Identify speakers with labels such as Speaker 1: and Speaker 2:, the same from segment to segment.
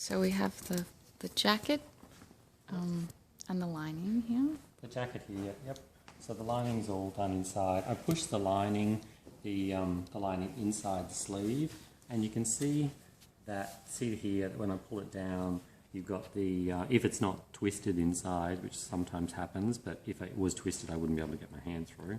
Speaker 1: So we have the jacket and the lining here.
Speaker 2: The jacket here, yep. So the lining's all done inside. I pushed the lining inside the sleeve, and you can see here that when I pull it down, you've got the, if it's not twisted inside, which sometimes happens, but if it was twisted, I wouldn't be able to get my hand through.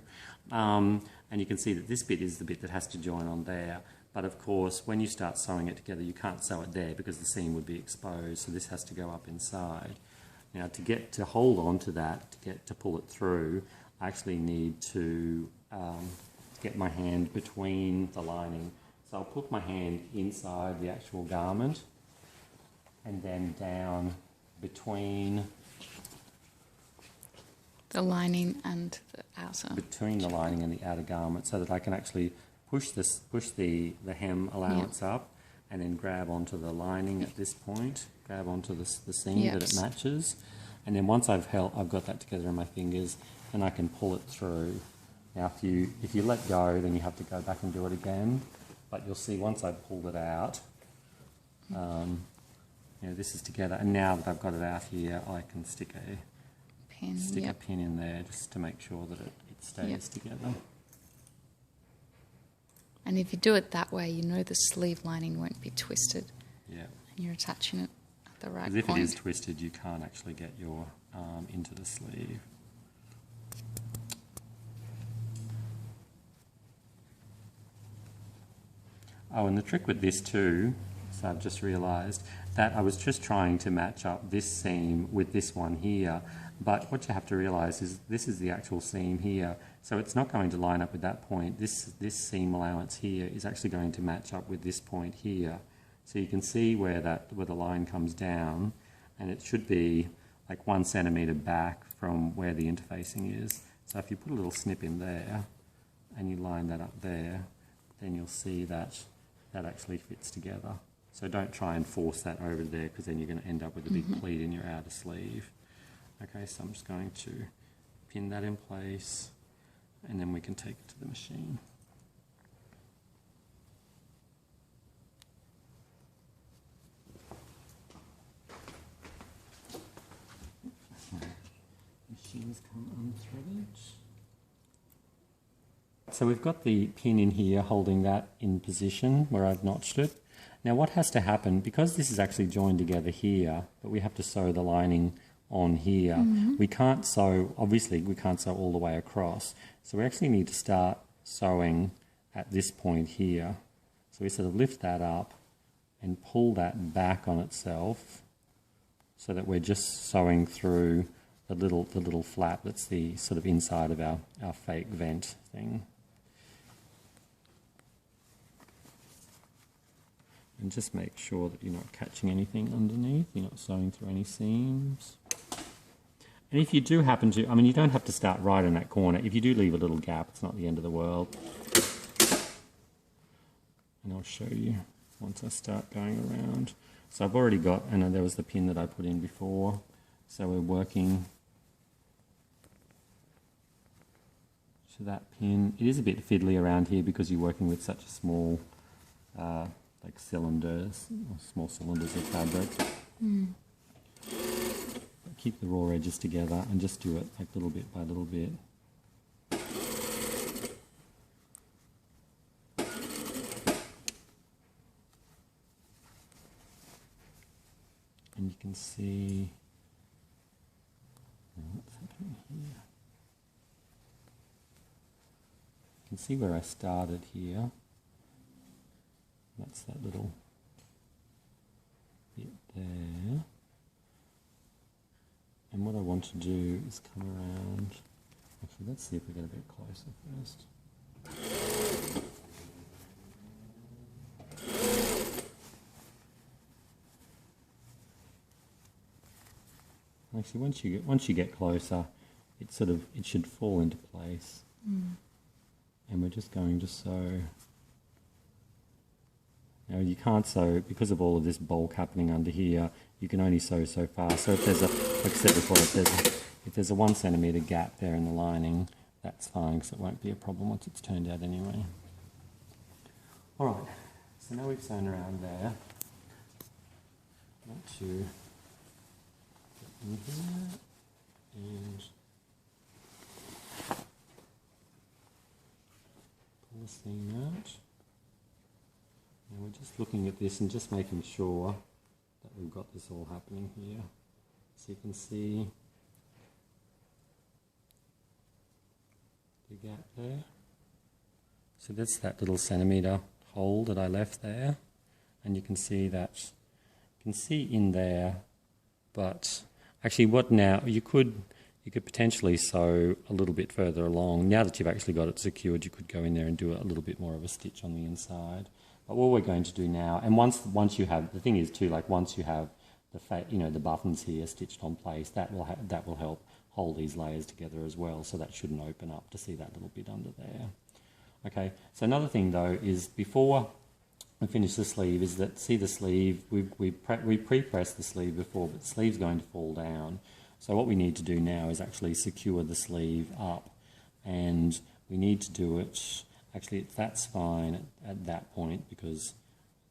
Speaker 2: And you can see that this bit is the bit that has to join on there. But of course, when you start sewing it together, you can't sew it there because the seam would be exposed, so this has to go up inside. Now, to hold on to that, to pull it through, I actually need to get my hand between the lining. So I'll put my hand inside the actual garment and then down between
Speaker 1: the lining and the outer.
Speaker 2: Between the lining and the outer garment, so that I can actually push the hem allowance up and then grab onto the lining at this point, grab onto the seam that it matches. And then once I've got that together in my fingers, then I can pull it through. Now if you let go, then you have to go back and do it again. But you'll see once I've pulled it out, this is together. And now that I've got it out here, I can stick a pin in there just to make sure that it stays together.
Speaker 1: And if you do it that way, you know the sleeve lining won't be twisted.
Speaker 2: Yeah.
Speaker 1: And you're attaching it at the right point.
Speaker 2: Because if it is twisted, you can't actually get your arm into the sleeve. Oh, and the trick with this too, so I've just realised, that I was just trying to match up this seam with this one here, but what you have to realise is this is the actual seam here, so it's not going to line up with that point. This seam allowance here is actually going to match up with this point here. So you can see where the line comes down, and it should be like 1 centimetre back from where the interfacing is. So if you put a little snip in there and you line that up there, then you'll see that actually fits together. So don't try and force that over there, because then you're going to end up with a big pleat in your outer sleeve. Okay, so I'm just going to pin that in place, and then we can take it to the machine. Machines come unthreaded. So we've got the pin in here holding that in position where I've notched it. Now what has to happen, because this is actually joined together here, but we have to sew the lining on here, we can't sew, obviously we can't sew all the way across. So we actually need to start sewing at this point here. So we sort of lift that up and pull that back on itself so that we're just sewing through the little flap that's the sort of inside of our fake vent thing. And just make sure that you're not catching anything underneath, you're not sewing through any seams. And if you do happen to, I mean, you don't have to start right in that corner. If you do leave a little gap, it's not the end of the world. And I'll show you once I start going around. So I've already got, and there was the pin that I put in before. So we're working to that pin. It is a bit fiddly around here because you're working with such a small like cylinders, or small cylinders of fabric. Keep the raw edges together and just do it like little bit by little bit. And you can see what's happening here. You can see where I started here. That's that little bit there. And what I want to do is come around. Actually, let's see if we get a bit closer first. Actually, once you get closer, it should fall into place. And we're just going to sew. Now you can't sew, because of all of this bulk happening under here, you can only sew so far. So if there's a, like I said before, if there's a 1 centimetre gap there in the lining, that's fine, because it won't be a problem once it's turned out anyway. Alright, so now we've sewn around there. to get in here and pull the seam out. Now we're just looking at this and just making sure that we've got this all happening here. So you can see the gap there. So that's that little centimetre hole that I left there, and you can see that, you can see in there, but actually what now, you could potentially sew a little bit further along. Now that you've actually got it secured, you could go in there and do a little bit more of a stitch on the inside. But what we're going to do now, and once you have, the thing is too, like once you have the buttons here stitched on place, that will help hold these layers together as well, so that shouldn't open up to see that little bit under there. Okay, so another thing though is before we finish the sleeve is that, see the sleeve, we pre-pressed the sleeve before, but the sleeve's going to fall down. So what we need to do now is actually secure the sleeve up, and we need to do it, actually that's fine at that point because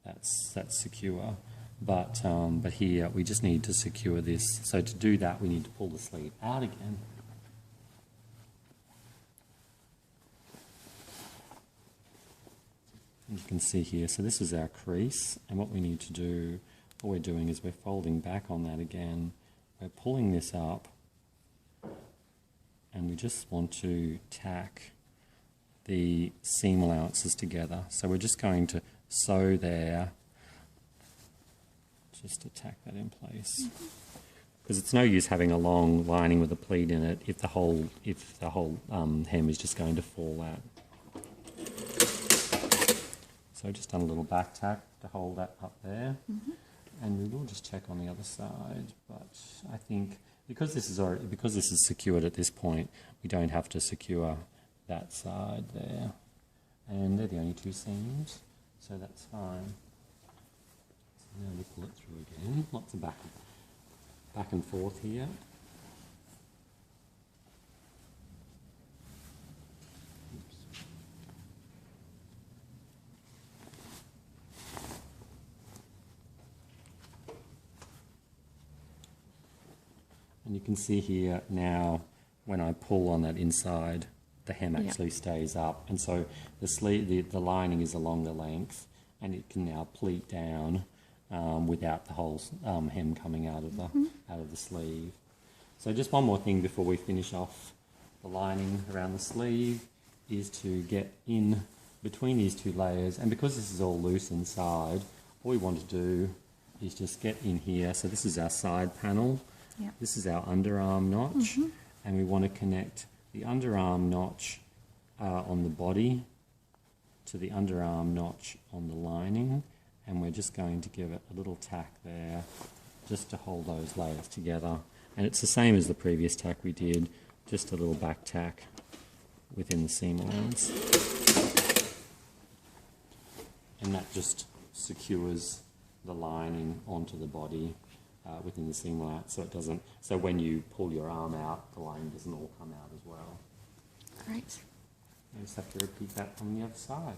Speaker 2: that's secure, but here we just need to secure this. So to do that we need to pull the sleeve out again. You can see here, so this is our crease, and what we need to do, what we're doing is we're folding back on that again, we're pulling this up, and we just want to tack the seam allowances together. So we're just going to sew there, just to tack that in place. Because it's no use having a long lining with a pleat in it if the whole hem is just going to fall out. So I've just done a little back tack to hold that up there, and we will just check on the other side. But I think because this is secured at this point, we don't have to secure that side there, and they're the only two seams, so that's fine. So now we pull it through again. Lots of back and forth here. And you can see here now, when I pull on that inside, the hem actually stays up, and so the sleeve, the lining is a longer length, and it can now pleat down without the whole hem coming out of the sleeve. So just one more thing before we finish off the lining around the sleeve is to get in between these two layers, and because this is all loose inside, all we want to do is just get in here. So this is our side panel. Yep. This is our underarm notch, and we want to connect the underarm notch on the body to the underarm notch on the lining, and we're just going to give it a little tack there just to hold those layers together. And it's the same as the previous tack we did, just a little back tack within the seam allowance. And that just secures the lining onto the body within the seam allowance, so it doesn't. So when you pull your arm out, the lining doesn't all come out as well.
Speaker 1: Great.
Speaker 2: You just have to repeat that from the other side.